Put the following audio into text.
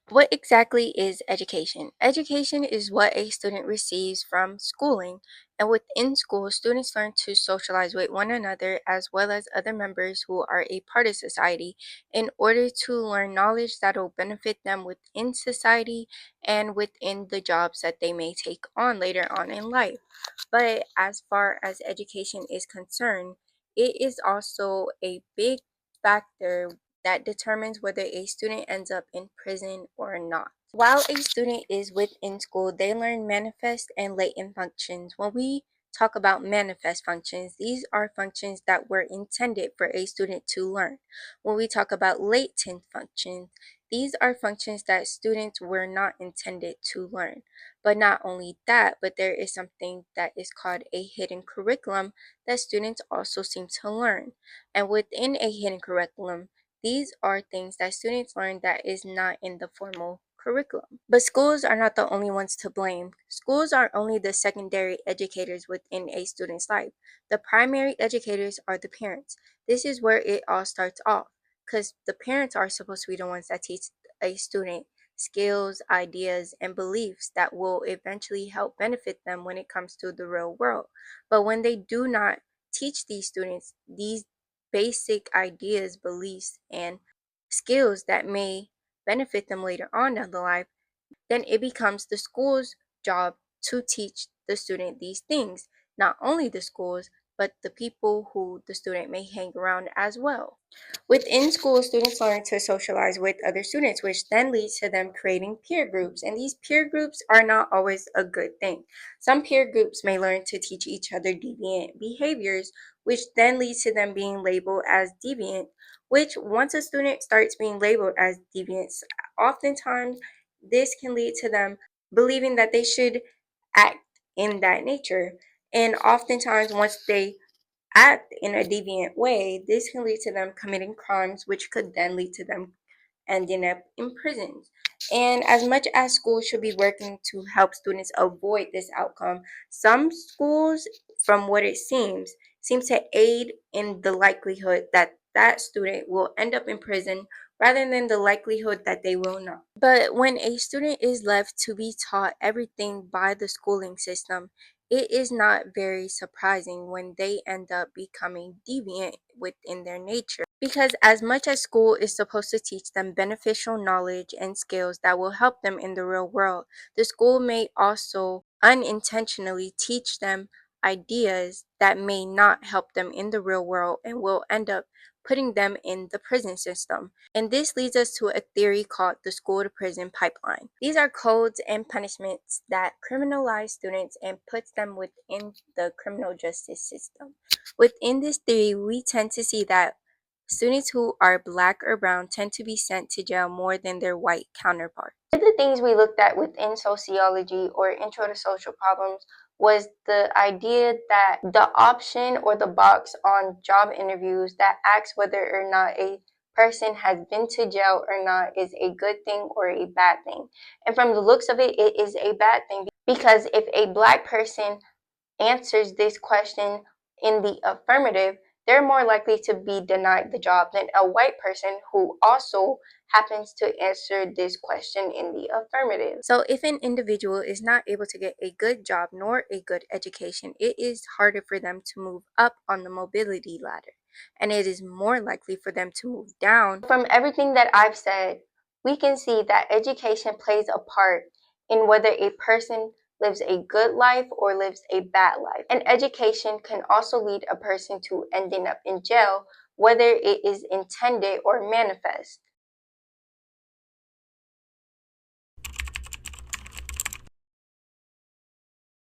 What exactly is education? Education is what a student receives from schooling, and within school, students learn to socialize with one another as well as other members who are a part of society in order to learn knowledge that will benefit them within society and within the jobs that they may take on later on in life. But as far as education is concerned, it is also a big factor that determines whether a student ends up in prison or not. While a student is within school, they learn manifest and latent functions. When we talk about manifest functions, these are functions that were intended for a student to learn. When we talk about latent functions, these are functions that students were not intended to learn. But not only that, but there is something that is called a hidden curriculum that students also seem to learn. And within a hidden curriculum, these are things that students learn that is not in the formal curriculum. But schools are not the only ones to blame. Schools are only the secondary educators within a student's life. The primary educators are the parents. This is where it all starts off because the parents are supposed to be the ones that teach a student skills, ideas, and beliefs that will eventually help benefit them when it comes to the real world. But when they do not teach these students these basic ideas, beliefs, and skills that may benefit them later on down the line, then it becomes the school's job to teach the student these things. Not only the schools, but the people who the student may hang around as well. Within school, students learn to socialize with other students, which then leads to them creating peer groups. And these peer groups are not always a good thing. Some peer groups may learn to teach each other deviant behaviors, which then leads to them being labeled as deviant, which once a student starts being labeled as deviant, oftentimes this can lead to them believing that they should act in that nature. And oftentimes, once they act in a deviant way, this can lead to them committing crimes, which could then lead to them ending up in prisons. And as much as schools should be working to help students avoid this outcome, some schools, from what it seem to aid in the likelihood that that student will end up in prison rather than the likelihood that they will not. But when a student is left to be taught everything by the schooling system, it is not very surprising when they end up becoming deviant within their nature. Because as much as school is supposed to teach them beneficial knowledge and skills that will help them in the real world, the school may also unintentionally teach them ideas that may not help them in the real world and will end up putting them in the prison system. And this leads us to a theory called the school to prison pipeline. These are codes and punishments that criminalize students and puts them within the criminal justice system. Within this theory, we tend to see that students who are black or brown tend to be sent to jail more than their white counterparts. One of the things we looked at within sociology or intro to social problems was the idea that the option or the box on job interviews that asks whether or not a person has been to jail or not is a good thing or a bad thing. And from the looks of it, it is a bad thing because if a black person answers this question in the affirmative, they're more likely to be denied the job than a white person who also happens to answer this question in the affirmative. So, if an individual is not able to get a good job nor a good education, it is harder for them to move up on the mobility ladder, and it is more likely for them to move down. From everything that I've said, we can see that education plays a part in whether a person lives a good life or lives a bad life. And education can also lead a person to ending up in jail, whether it is intended or manifest.